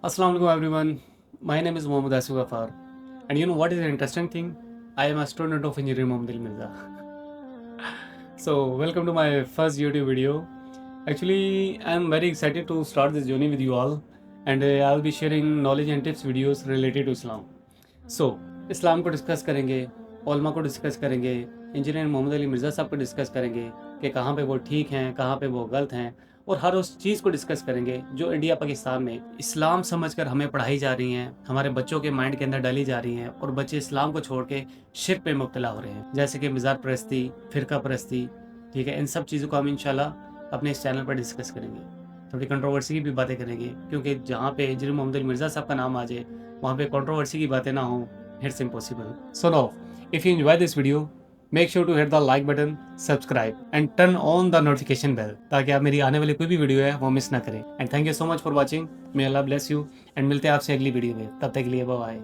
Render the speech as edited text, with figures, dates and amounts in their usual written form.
Assalamu alaikum everyone. My name is Mohammad Asif Ghaffar. And you know what is the interesting thing? I am a student of Engineering Mohammad Ali Mirza. So, welcome to my first YouTube video. Actually, I am very excited to start this journey with you all. And I'll be sharing knowledge and tips videos related to Islam. So, इस्लाम को discuss करेंगे, उलमा को discuss करेंगे, engineer Mohammad Ali Mirza साहब को discuss करेंगे कि कहाँ पे वो ठीक हैं, कहाँ पे वो गलत हैं, और हर उस चीज़ को डिस्कस करेंगे जो इंडिया पाकिस्तान में इस्लाम समझकर हमें पढ़ाई जा रही हैं, हमारे बच्चों के माइंड के अंदर डाली जा रही हैं और बच्चे इस्लाम को छोड़ के शिर्क पे मुब्तला हो रहे हैं, जैसे कि मज़ार परस्ती, फ़िरका परस्ती। ठीक है, इन सब चीज़ों को हम इंशाल्लाह अपने इस चैनल पर डिस्कस करेंगे। थोड़ी कंट्रोवर्सी की भी बातें करेंगे, क्योंकि जहाँ पे इंजीनियर मोहम्मद अली मिर्ज़ा साहब का नाम आ जाए वहाँ पे कंट्रोवर्सी की बातें ना हों, it's impossible. So now, if you enjoy this video, make sure to hit the like button, subscribe and turn on the notification bell ताकि आप मेरी आने वाली कोई भी वीडियो है वो मिस ना करें। And thank you so much for watching. May Allah bless you and मिलते हैं आपसे अगली वीडियो में। तब तक के लिए बाय बाय।